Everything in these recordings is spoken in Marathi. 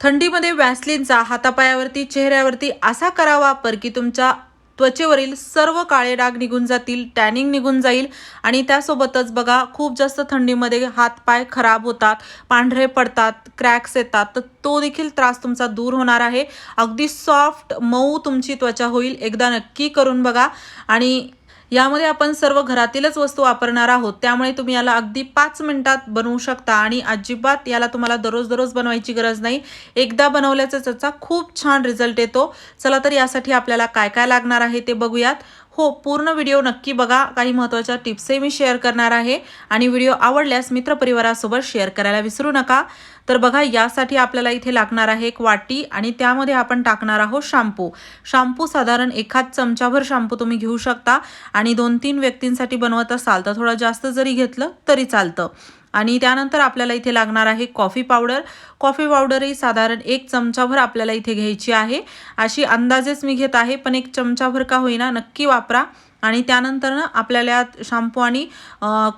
थंडीमध्ये व्हॅसलीनचा हातापायावरती चेहऱ्यावरती असा करा वापर की तुमच्या त्वचेवरील सर्व काळे डाग निघून जातील, टॅनिंग निघून जाईल आणि त्यासोबतच बघा खूप जास्त थंडीमध्ये हातपाय खराब होतात, पांढरे पडतात, क्रॅक्स येतात, तर तो देखील त्रास तुमचा दूर होणार आहे. अगदी सॉफ्ट मऊ तुमची त्वचा होईल. एकदा नक्की करून बघा. आणि यामध्ये आपण सर्व घरातीलच वस्तू वापरणार आहोत, त्यामुळे तुम्ही याला अगदी 5 मिनिटात बनवू शकता आणि अजिबात याला तुम्हाला दररोज बनवायची गरज नाही. एकदा बनवल्याचा त्याचा खूप छान रिझल्ट येतो. चला तर यासाठी आपल्याला काय काय लागणार आहे ते बघूयात. हो, पूर्ण व्हिडिओ नक्की बघा. काही महत्त्वाच्या टिप्सही मी शेअर करणार आहे आणि व्हिडिओ आवडल्यास मित्रपरिवारासोबत शेअर करायला विसरू नका. तर बघा, यासाठी आपल्याला इथे लागणार आहे एक वाटी आणि त्यामध्ये आपण टाकणार आहोत शॅम्पू. शॅम्पू साधारण 1 चमचाभर शॅम्पू तुम्ही घेऊ शकता आणि 2-3 व्यक्तींसाठी बनवत असाल तर थोडं जास्त जरी घेतलं तरी चालतं. आणि त्यानंतर आपल्याला इथे लागणार आहे कॉफी पावडर. कॉफी पावडरही साधारण 1 चमचाभर आपल्याला इथे घ्यायची आहे. अशी अंदाजेच मी घेत आहे, पण 1 चमचाभर का होईना नक्की वापरा. आणि त्यानंतर ना आपल्याला शॅम्पू आणि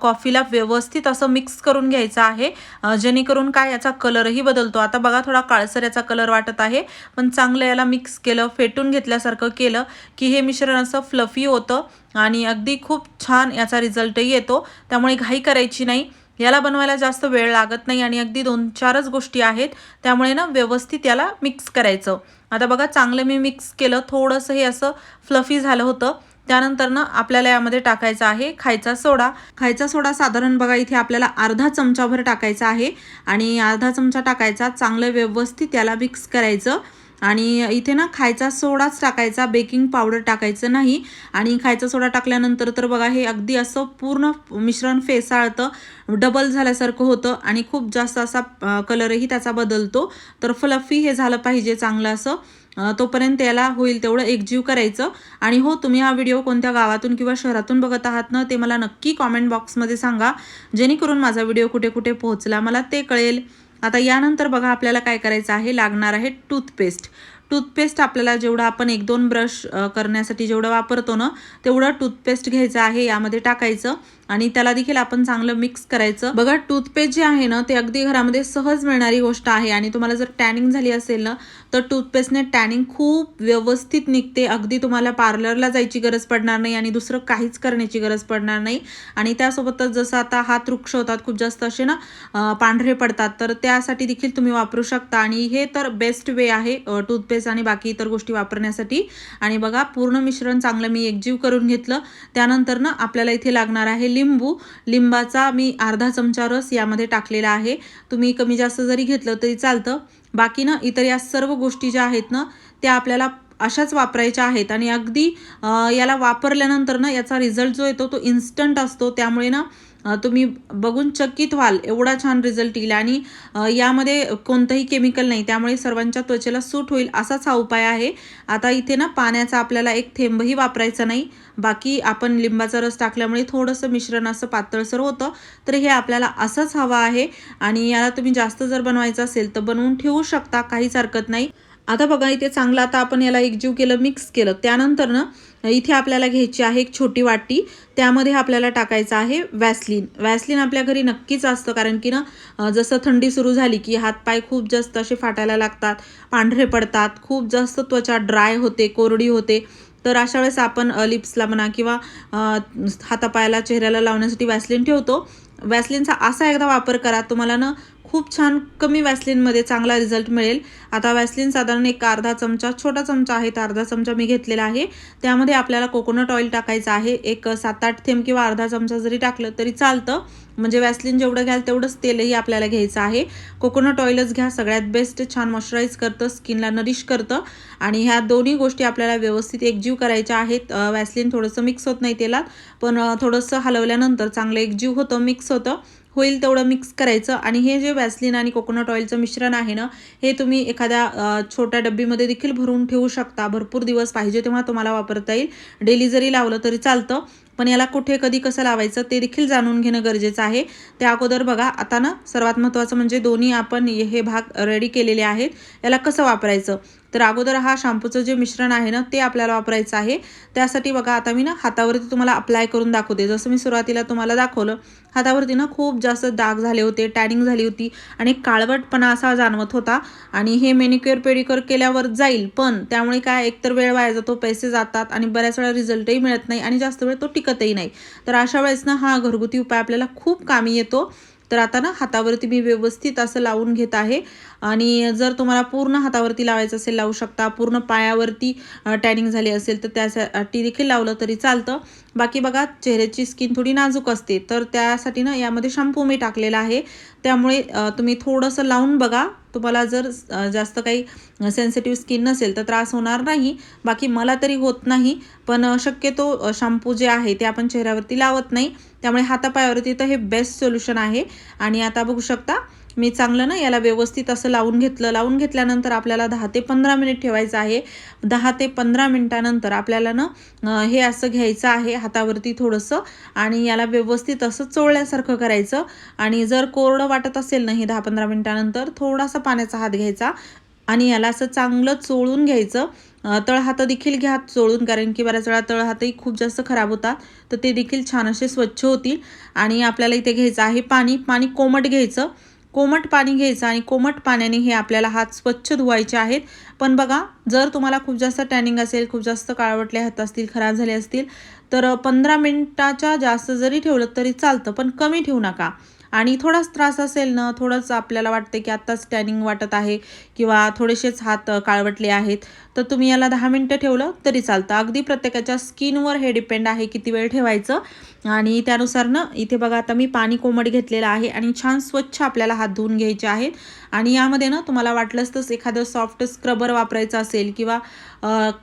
कॉफीला व्यवस्थित असं मिक्स करून घ्यायचं आहे, जेणेकरून काय याचा कलरही बदलतो. आता बघा, थोडा काळसर याचा कलर वाटत आहे, पण चांगलं याला मिक्स केलं, फेटून घेतल्यासारखं केलं की हे मिश्रण असं फ्लफी होतं आणि अगदी खूप छान याचा रिझल्टही येतो. त्यामुळे घाई करायची नाही. याला बनवायला जास्त वेळ लागत नाही आणि अगदी 2-4च गोष्टी आहेत, त्यामुळे ना व्यवस्थित याला मिक्स करायचं. आता बघा, चांगलं मी मिक्स केलं, थोडंसं हे असं फ्लफी झालं होतं. त्यानंतर ना आपल्याला यामध्ये टाकायचा आहे खायचा सोडा. खायचा सोडा साधारण बघा इथे आपल्याला अर्धा चमचाभर टाकायचा आहे आणि अर्धा चमचा टाकायचा. चांगलं व्यवस्थित याला मिक्स करायचं आणि इथे ना खायचा सोडाच टाकायचा, बेकिंग पावडर टाकायचं नाही. आणि खायचा सोडा टाकल्यानंतर तर बघा हे अगदी असं पूर्ण मिश्रण फेसाळतं, डबल झाल्यासारखं होतं आणि खूप जास्त असा कलरही त्याचा बदलतो. तर फ्लफी हे झालं पाहिजे चांगलं असं. तोपर्यंत याला होईल तेवढं एकजीव करायचं. आणि हो, तुम्ही हा व्हिडिओ कोणत्या गावातून किंवा शहरातून बघत आहात ना, ते मला नक्की कॉमेंट बॉक्समध्ये सांगा, जेणेकरून माझा व्हिडिओ कुठे कुठे पोहोचला मला ते कळेल. आता यानंतर बघा आपल्याला काय करायचं आहे, लागणार आहे टूथपेस्ट. टूथपेस्ट आपल्याला जेवढं आपण 1-2 ब्रश करण्यासाठी जेवढं वापरतो ना, तेवढं टूथपेस्ट घ्यायचं आहे, यामध्ये टाकायचं आणि त्याला देखील आपण चांगलं मिक्स करायचं. बघा, टूथपेस्ट जे आहे ना, ते अगदी घरामध्ये सहज मिळणारी गोष्ट आहे आणि तुम्हाला जर टॅनिंग झाली असेल ना, तर टूथपेस्टने टॅनिंग खूप व्यवस्थित निघते. अगदी तुम्हाला पार्लरला जायची गरज पडणार नाही आणि दुसरं काहीच करण्याची गरज पडणार नाही. आणि त्यासोबतच जसं आता हात वृक्ष होतात, खूप जास्त असे ना पांढरे पडतात, तर त्यासाठी देखील तुम्ही वापरू शकता. आणि हे तर बेस्ट वे आहे टूथपेस्ट आणि बाकी इतर गोष्टी वापरण्यासाठी. आणि बघा, पूर्ण मिश्रण चांगलं मी एकजीव करून घेतलं. त्यानंतर ना आपल्याला इथे लागणार आहे लिंबू. लिंबाचा मी अर्धा चमचा रस यामध्ये टाकलेला आहे. तुम्ही कमी जास्त जरी घेतलं तरी चालतं. बाकी ना इतर या सर्व गोष्टी ज्या आहेत ना, त्या आपल्याला अशाच वापरायच्या आहेत आणि अगदी याला वापरल्यानंतर ना याचा रिझल्ट जो येतो तो इन्स्टंट असतो. त्यामुळे ना तुम्ही बघून चकित व्हाल, एवढा छान रिझल्ट येईल. आणि यामध्ये कोणतंही केमिकल नाही, त्यामुळे सर्वांच्या त्वचेला सूट होईल असाच हा उपाय आहे. आता इथे ना पाण्याचा आपल्याला 1 थेंबही वापरायचा नाही. बाकी आपण लिंबाचा रस टाकल्यामुळे थोडंसं मिश्रण असं पातळसर होतं, तर हे आपल्याला असंच हवं आहे. आणि याला तुम्ही जास्त जर बनवायचं असेल तर बनवून ठेवू शकता, काहीच हरकत नाही. आता बघा इथे चांगलं आता आपण याला एकजीव केलं, मिक्स केलं. त्यानंतर ना इथे आपल्याला घ्यायची आहे एक छोटी वाटी. त्यामध्ये आपल्याला टाकायचं आहे व्हॅसलीन. व्हॅसलीन आपल्या घरी नक्कीच असतं, कारण की ना जसं थंडी सुरू झाली की हातपाय खूप जास्त असे फाटायला लागतात, पांढरे पडतात, खूप जास्त त्वचा ड्राय होते, कोरडी होते. तर अशा वेळेस आपण लिप्सला म्हणा किंवा हातापायाला चेहऱ्याला लावण्यासाठी व्हॅसलीन ठेवतो. व्हॅसलीनचा असा एकदा वापर करा, तुम्हाला ना खूप छान कमी व्हॅसलीनमध्ये चांगला रिझल्ट मिळेल. आता व्हॅसलीन साधारण एक अर्धा चमचा, छोटा चमचा आहे तर अर्धा चमचा मी घेतलेला आहे. त्यामध्ये आपल्याला कोकोनट ऑइल टाकायचं आहे. एक 7-8 थेंब किंवा अर्धा चमचा जरी टाकलं तरी चालतं. म्हणजे व्हॅसलीन जेवढं घ्याल तेवढंच तेलही आपल्याला घ्यायचं आहे. कोकोनट ऑइलच घ्या, सगळ्यात बेस्ट. छान मॉइश्चराईज करतं, स्किनला नरिश करतं. आणि ह्या दोन्ही गोष्टी आपल्याला व्यवस्थित एकजीव करायच्या आहेत. व्हॅसलीन थोडंसं मिक्स होत नाही तेलात, पण थोडंसं हलवल्यानंतर चांगलं एकजीव होतं, मिक्स होतं. होईल तेवढं मिक्स करायचं. आणि हे जे व्हॅसलीन आणि कोकोनट ऑइलचं मिश्रण आहे ना, हे तुम्ही एखाद्या छोट्या डब्बीमध्ये देखील भरून ठेवू शकता. भरपूर दिवस पाहिजे तेव्हा तुम्हाला वापरता येईल. डेली जरी लावलं तरी चालतं, पण याला कुठे कधी कसं लावायचं ते देखील जाणून घेणं गरजेचं आहे. त्या अगोदर बघा, आता ना सर्वात महत्त्वाचं म्हणजे दोन्ही आपण हे भाग रेडी केलेले आहेत, याला कसं वापरायचं. तर अगोदर हा शॅम्पूचं जे मिश्रण आहे ना ते आपल्याला वापरायचं आहे. त्यासाठी बघा आता मी ना हातावरती तुम्हाला अप्लाय करून दाखवते. जसं मी सुरुवातीला तुम्हाला दाखवलं, हातावरती ना खूप जास्त डाग झाले होते, टॅनिंग झाली होती आणि काळवटपणा असा जाणवत होता. आणि हे मॅनिक्युअर पेडिक्युअर केल्यावर जाईल, पण त्यामुळे काय एकतर वेळ वाया जातो, पैसे जातात आणि बऱ्याच वेळा रिझल्टही मिळत नाही आणि जास्त वेळ तो टिकतही नाही. तर अशा वेळेस ना हा घरगुती उपाय आपल्याला खूप कामी येतो. तर आता ना हातावरती मी व्यवस्थित असं लावून घेत आहे. आणि जर तुम्हाला पूर्ण हातावरती लावायचं असेल लावू शकता, पूर्ण पायावरती टॅनिंग झाली असेल तर त्यासाठी देखील लावलं तरी चालतं. बाकी बघा चेहऱ्याची स्किन थोडी नाजूक असते, तर त्यासाठी ना यामध्ये शॅम्पू मी टाकलेला आहे. त्यामुळे तुम्ही थोडंसं लावून बघा. तुम्हाला जर जास्त काही सेन्सिटिव्ह स्किन नसेल तर त्रास होणार नाही. बाकी मला तरी होत नाही, पण शक्यतो शॅम्पू जे आहे ते आपण चेहऱ्यावरती लावत नाही. त्यामुळे हातापायावरती तर हे बेस्ट सोल्युशन आहे. आणि आता बघू शकता मी चांगलं ना याला व्यवस्थित असं लावून घेतलं. लावून घेतल्यानंतर आपल्याला 10 ते 15 मिनिट ठेवायचं आहे. 10 ते 15 मिनिटानंतर आपल्याला ना हे असं घ्यायचं आहे हातावरती थोडंसं आणि याला व्यवस्थित असं चोळल्यासारखं करायचं. आणि जर कोरडं वाटत असेल ना हे 10-15 मिनिटानंतर थोडासा पाण्याचा हात घ्यायचा आणि याला असं चांगलं चोळून घ्यायचं. तळहात देखील घ्या चोळून, कारण की बऱ्याच वेळा तळहातही खूप जास्त खराब होतात, तर ते देखील छान असे स्वच्छ होतील. आणि आपल्याला इथे घ्यायचं आहे पाणी कोमट घ्यायचं. कोमट पाणी घ्यायचं आणि कोमट पाण्याने हे आपल्याला हात स्वच्छ धुवायचे आहेत. पण बघा जर तुम्हाला खूप जास्त टॅनिंग असेल, खूप जास्त काळवटले हात असतील, खराब झाले असतील, तर 15 मिनिटाच्या जास्त जरी ठेवलं तरी चालतं, पण कमी ठेवू नका. आणि थोडाच त्रास असेल ना, थोडंच आपल्याला वाटतं की आत्ताच टॅनिंग वाटत आहे किंवा थोडेसेच हात काळवटले आहेत, तर तुम्ही याला 10 मिनिटं ठेवलं तरी चालतं. अगदी प्रत्येकाच्या स्किनवर हे डिपेंड आहे किती वेळ ठेवायचं. आणि त्यानुसार ना इथे बघा आता मी पाणी कोमट घेतलेलं आहे आणि छान स्वच्छ आपल्याला हात धुवून घ्यायचे आहेत. आणि यामध्ये ना तुम्हाला वाटलंच तर एखादं सॉफ्ट स्क्रबर वापरायचं असेल किंवा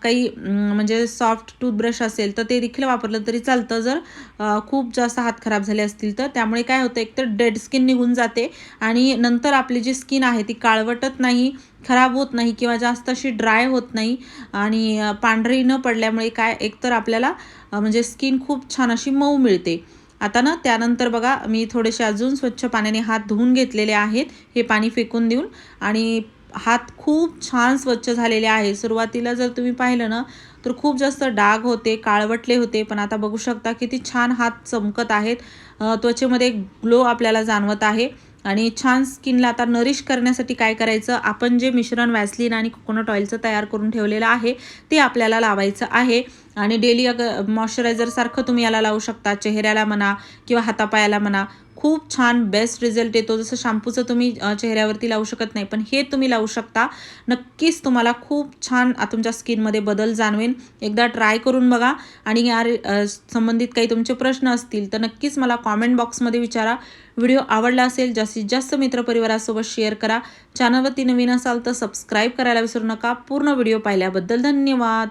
काही म्हणजे सॉफ्ट टूथब्रश असेल तर ते देखील वापरलं तरी चालतं, जर खूप जास्त हात खराब झाले असतील तर. त्यामुळे काय होतं, एकतर डेड स्किन निघून जाते आणि नंतर आपली जी स्किन आहे ती काळवटत नाही, खराब होत नाही किंवा जास्त अशी ड्राय होत नाही. आणि पांढरी न पडल्यामुळे काय एकतर आपल्याला म्हणजे स्किन खूप छान अशी मऊ मिळते. आता ना त्यानंतर बघा मी थोडेसे अजून स्वच्छ पाण्याने हात धुवून घेतलेले आहेत, हे पाणी फेकून देऊन. आणि हात खूप छान स्वच्छ झालेले आहे. सुरुवातीला जर तुम्ही पाहिलं ना तर खूप जास्त डाग होते, काळवटले होते, पण आता बघू शकता किती छान हात चमकत आहेत. त्वचेमध्ये ग्लो आपल्याला जाणवत आहे. आणि छान स्किनला आता नरिश करण्यासाठी काय करायचं, आपण जे मिश्रण व्हॅसलीन आणि कोकोनट ऑइलचं तयार करून ठेवलेलं आहे ते आपल्याला लावायचं आहे. आणि डेली मॉइश्चरायझरसारखं तुम्ही याला लावू शकता, चेहऱ्याला म्हणा किंवा हातापायाला म्हणा. खूप छान बेस्ट रिझल्ट येतो. जसं शॅम्पूचं तुम्ही चेहऱ्यावरती लावू शकत नाही, पण हे तुम्ही लावू शकता. नक्कीच तुम्हाला खूप छान तुमच्या स्किनमध्ये बदल जाणवेल. एकदा ट्राय करून बघा. आणि या संबंधित काही तुमचे प्रश्न असतील तर नक्कीच मला कॉमेंट बॉक्समध्ये विचारा. व्हिडिओ आवडला असेल जास्तीत जास्त मित्रपरिवारासोबत शेअर करा. चॅनलवरती नवीन असाल तर सबस्क्राईब करायला विसरू नका. पूर्ण व्हिडिओ पाहिल्याबद्दल धन्यवाद.